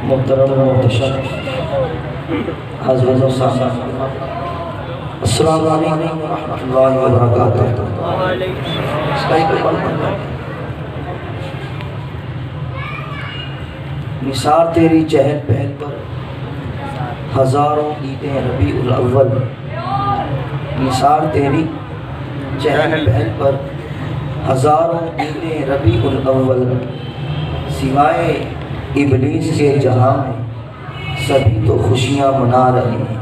محترم محتشم حضرت صاحب، السلام علیکم ورحمۃ اللہ وبرکاتہ۔ نثار تیری چہل پہل پر ہزاروں عیدیں ربیع الاول، نثار تیری چہل پہل پر ہزاروں عیدیں ربیع الاول، سوائے ابلیس کے جہاں میں سبھی تو خوشیاں منا رہے ہیں،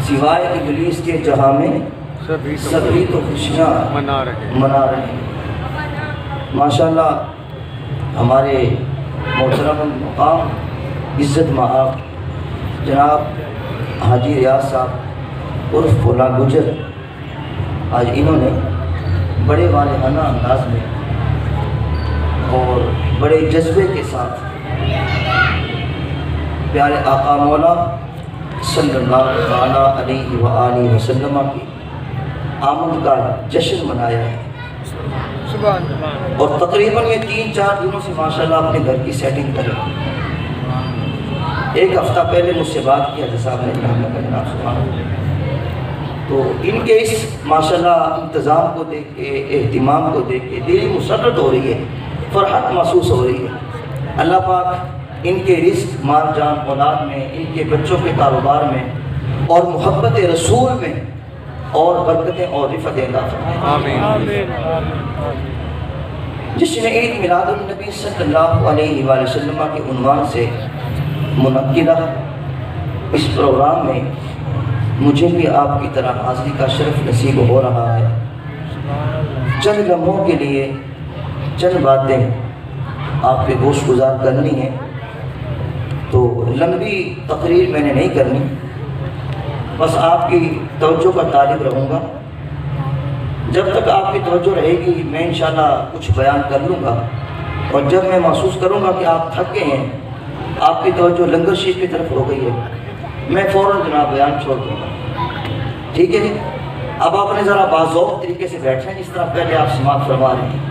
سوائے ابلیس کے جہاں میں سبھی تو خوشیاں منا رہے ہیں۔ ماشاءاللہ ہمارے محترم مقام عزت مآب جناب حاجی ریاض صاحب عرف بھولا گجر، آج انہوں نے بڑے والہانہ انداز میں اور بڑے جذبے کے ساتھ پیارے آقا مولا صلی اللہ علیہ وآلہ وسلم کی آمد کا جشن منایا ہے، اور تقریباً یہ 3-4 دنوں سے ماشاءاللہ اپنے گھر کی سیٹنگ کریں۔ ایک ہفتہ پہلے مجھ سے بات کیا جیسا آپ نے کہا، تو ان کے اس ماشاءاللہ انتظام کو دیکھ کے، اہتمام کو دیکھ کے دل مسرت ہو رہی ہے، فرحت محسوس ہو رہی ہے۔ اللہ پاک ان کے رزق، مال جان اولاد میں، ان کے بچوں کے کاروبار میں اور محبت رسول میں اور برکتیں اور رفعت عطا فرمائے۔ آمین۔ جشن عید میلاد النبی صلی اللہ علیہ وآلہ وسلم کے عنوان سے منعقدہ اس پروگرام میں مجھے بھی آپ کی طرح حاضری کا شرف نصیب ہو رہا ہے۔ چند لمحوں کے لیے چند باتیں آپ کے گوش گزار کرنی ہیں، تو لمبی تقریر میں نے نہیں کرنی، بس آپ کی توجہ کا طالب رہوں گا۔ جب تک آپ کی توجہ رہے گی میں انشاءاللہ کچھ بیان کر لوں گا، اور جب میں محسوس کروں گا کہ آپ تھک گئے ہیں، آپ کی توجہ لنگر شریف کی طرف ہو گئی ہے، میں فوراً جناب بیان چھوڑ دوں گا، ٹھیک ہے؟ اب آپ نے ذرا باذوق طریقے سے بیٹھیں، جس طرح پہلے آپ سماعت فرما رہے ہیں،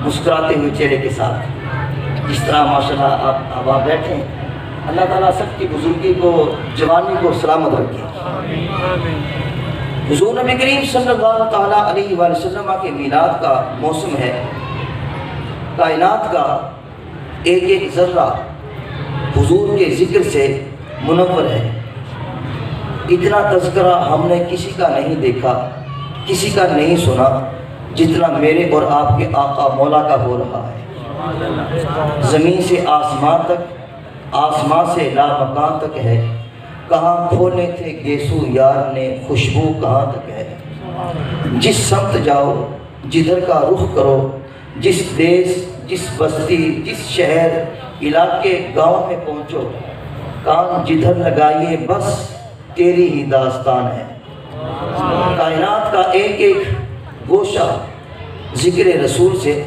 مسکراتے ہوئے چہرے کے ساتھ، جس طرح ماشاءاللہ آپ بیٹھیں۔ اللہ تعالیٰ سب کی بزرگی کو، جوانی کو سلامت رکھے۔ حضور نبی کریم صلی اللہ تعالیٰ علیہ وآلہ وسلم کے میلاد کا موسم ہے، کائنات کا ایک ایک ذرہ حضور کے ذکر سے منور ہے۔ اتنا تذکرہ ہم نے کسی کا نہیں دیکھا، کسی کا نہیں سنا، جتنا میرے اور آپ کے آقا مولا کا ہو رہا ہے۔ زمین سے آسمان تک، آسمان سے لامکان تک ہے، کہاں کھولے تھے گیسو یار نے، خوشبو کہاں تک ہے۔ جس سمت جاؤ، جدھر کا رخ کرو، جس دیس، جس بستی، جس شہر، علاقے، گاؤں میں پہنچو، کان جدھر لگائیے بس تیری ہی داستان ہے۔ کائنات کا ایک ایک گوشہ ذکر رسول سے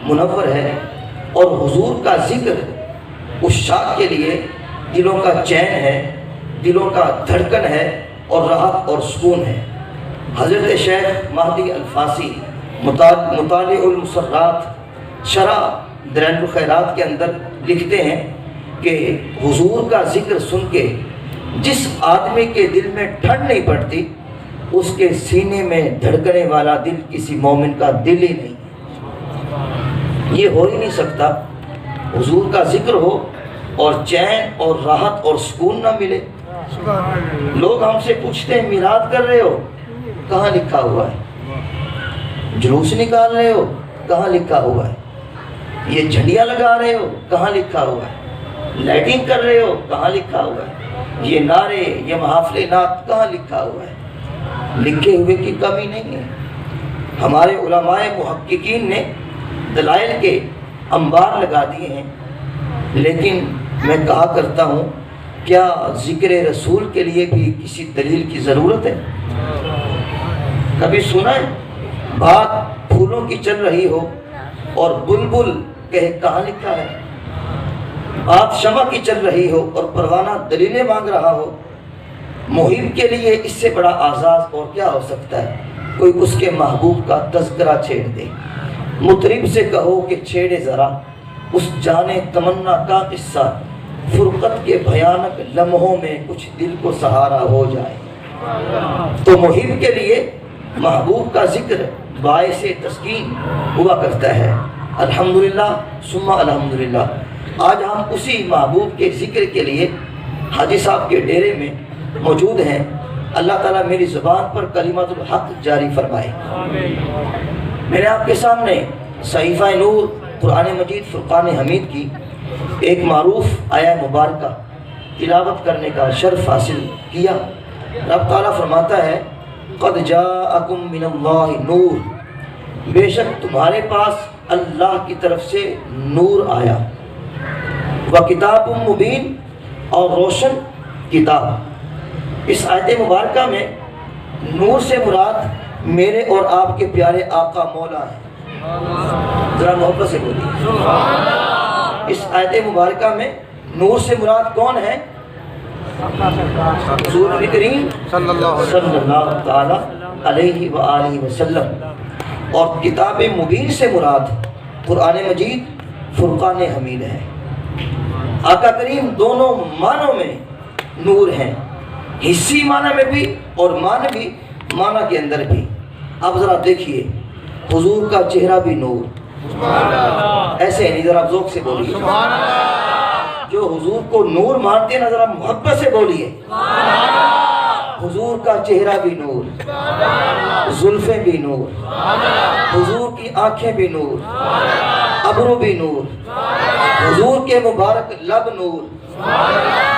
منور ہے، اور حضور کا ذکر عشاق کے لیے دلوں کا چین ہے، دلوں کا دھڑکن ہے، اور راحت اور سکون ہے۔ حضرت شیخ مہدی الفاسی مطالع المسرات شرح درائم الخیرات کے اندر لکھتے ہیں کہ حضور کا ذکر سن کے جس آدمی کے دل میں ٹھنڈ نہیں پڑتی، اس کے سینے میں دھڑکنے والا دل کسی مومن کا دل ہی نہیں، یہ ہو ہی نہیں سکتا۔ حضور کا ذکر ہو اور چین اور راحت اور سکون نہ ملے۔ لوگ ہم سے پوچھتے ہیں میلاد کر رہے ہو، کہاں لکھا ہوا ہے؟ جلوس نکال رہے ہو، کہاں لکھا ہوا ہے؟ یہ جھنڈیاں لگا رہے ہو، کہاں لکھا ہوا ہے؟ لائٹنگ کر رہے ہو، کہاں لکھا ہوا ہے؟ یہ نعرے، یہ محافل نعت کہاں لکھا ہوا ہے؟ لکھے ہوئے کی کمی نہیں ہے۔ ہمارے علماء محققین نے دلائل کے انبار لگا دیے ہیں، لیکن میں کہا کرتا ہوں، کیا ذکر رسول کے لیے بھی کسی دلیل کی ضرورت ہے؟ کبھی سنا ہے بات پھولوں کی چل رہی ہو اور بلبل کہے کہاں لکھا ہے؟ بات شمع کی چل رہی ہو اور پروانہ دلیلیں مانگ رہا ہو؟ محب کے لیے اس سے بڑا اعزاز اور کیا ہو سکتا ہے؟ کوئی اس کے محبوب کا تذکرہ چھیڑ دے۔ مطرب سے کہو کہ چھیڑے ذرا، اس جانے تمنا کا قصہ فرقت کے بھیانک لمحوں میں کچھ دل کو سہارا ہو جائے۔ تو محب کے لیے محبوب کا ذکر باعث تسکین ہوا کرتا ہے۔ الحمدللہ ثم الحمدللہ، آج ہم اسی محبوب کے ذکر کے لیے حاجی صاحب کے ڈیرے میں موجود ہیں۔ اللہ تعالیٰ میری زبان پر کلمۃ الحق جاری فرمائے۔ میں نے آپ کے سامنے صحیفہ نور قرآن مجید فرقان حمید کی ایک معروف آیہ مبارکہ تلاوت کرنے کا شرف حاصل کیا۔ رب تعالیٰ فرماتا ہے قد جاءکم من اللہ نور، بے شک تمہارے پاس اللہ کی طرف سے نور آیا، وکتاب مبین، اور روشن کتاب۔ اس آیت مبارکہ میں نور سے مراد میرے اور آپ کے پیارے آقا مولا ہیں۔ ذرا محبت سے بولیے۔ اس آیت مبارکہ میں نور سے مراد کون ہے؟ حضور نبی کریم صلی اللہ تعالی علیہ وآلہ وسلم، اور کتاب مبین سے مراد قرآن مجید فرقان حمید ہے۔ آقا کریم دونوں معنوں میں نور ہیں، حصی معنی میں بھی اور معنوی معنی کے اندر بھی۔ اب ذرا دیکھیے، حضور کا چہرہ بھی نور، ایسے نہیں، ذرا ذوق سے بولیے۔ جو حضور کو نور مانتے ہیں نا، ذرا محبت سے بولیے۔ حضور کا چہرہ بھی نور، زلفیں بھی نور، حضور کی آنکھیں بھی نور، ابرو بھی نور، حضور کے مبارک لب نور،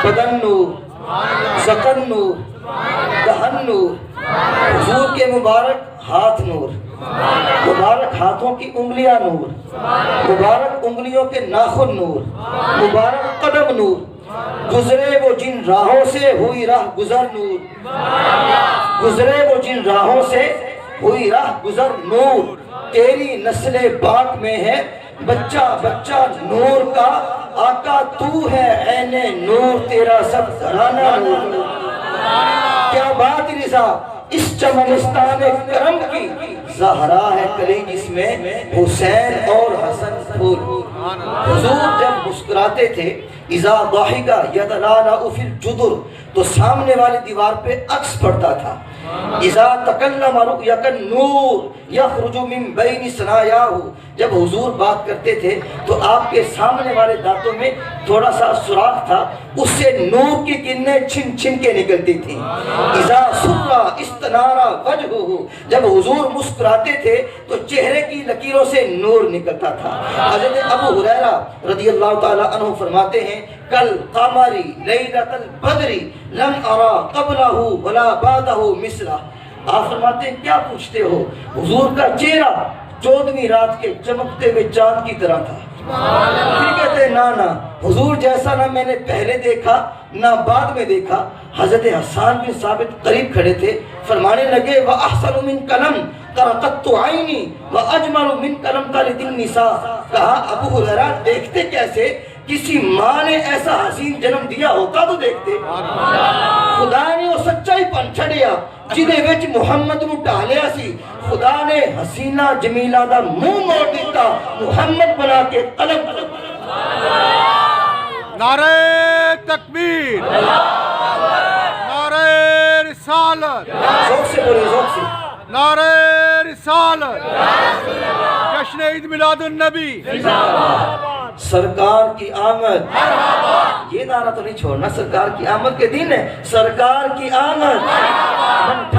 بدن نور، ذقن نور، دہن نور، حضور کے مبارک ہاتھ نور، مبارک ہاتھوں کی انگلیاں نور، مبارک انگلیوں کے ناخن نور، مبارک قدم نور، گزرے وہ جن راہوں سے ہوئی راہ گزر نور، گزرے وہ جن راہوں سے ہوئی راہ گزر نور، تیری نسل پاک میں ہے بچہ بچہ نور کا، آقا تو ہے عین نور، تیرا سب گھرانہ نور۔ کیا بات رضا اس چمنستان کرم کی، زہرا ہے کلی جس میں حسین اور حسن پھول۔ حضور جب مسکراتے تھے اذا ضاحکا یتلالا فی الجدر، تو سامنے والی دیوار پہ عکس پڑتا تھا۔ اذا تکلم رؤیک النور یخرج من بین ثنایاہ، جب حضور بات کرتے تھے تو آپ کے سامنے والے دانتوں میں تھوڑا سا سوراخ تھا، اس سے نور کی کرنیں چھن چھن کے نکلتی تھیں۔ اذا سر استنار وجہہ، جب حضور مسکراتے تھے تو چہرے کی لکیروں سے نور نکلتا تھا۔ حضرت ابو ہریرہ رضی اللہ تعالی عنہ فرماتے ہیں کل قمری لیلۃ البدر لم ارا قبلہ ولا بعدہ مثلہ۔ آپ فرماتے ہیں کیا پوچھتے ہو، حضور کا چہرہ 14ویں رات کے چمکتے ہوئے چاند کی طرح تھا۔ پھر کہتے ہیں نا حضور جیسا نہ میں نے پہلے دیکھا نہ بعد میں دیکھا۔ حضرت حسان بن ثابت قریب کھڑے تھے، فرمانے لگے وَأَحْسَنُ مِنْ قَلَمْ تَرَقَتُّ عَيْنِي وَأَجْمَلُ مِنْ قَلَمْ تَلِدِ النِّسَاء۔ کہا ابو ہریرہ دیکھتے کیسے، کسی ماں نے ایسا حسین جنم دیا ہوتا تو دیکھتے۔ خدا نے وہ سچائی پن چھڑیا جدے وچ محمد نو ڈالیا سی، خدا نے حسینہ جمیلہ دا منہ موڑ دیتا، محمد بنا کے قلم۔ نعرہ تکبیر، نعرہ رسالت، ذوق سے بولے، ذوق سے۔ نعرہ رسالت، جشن عید میلاد النبی، سرکار کی آمد، یہ نعرہ تو نہیں چھوڑنا، سرکار کی آمد کے دن ہے، سرکار کی آمد۔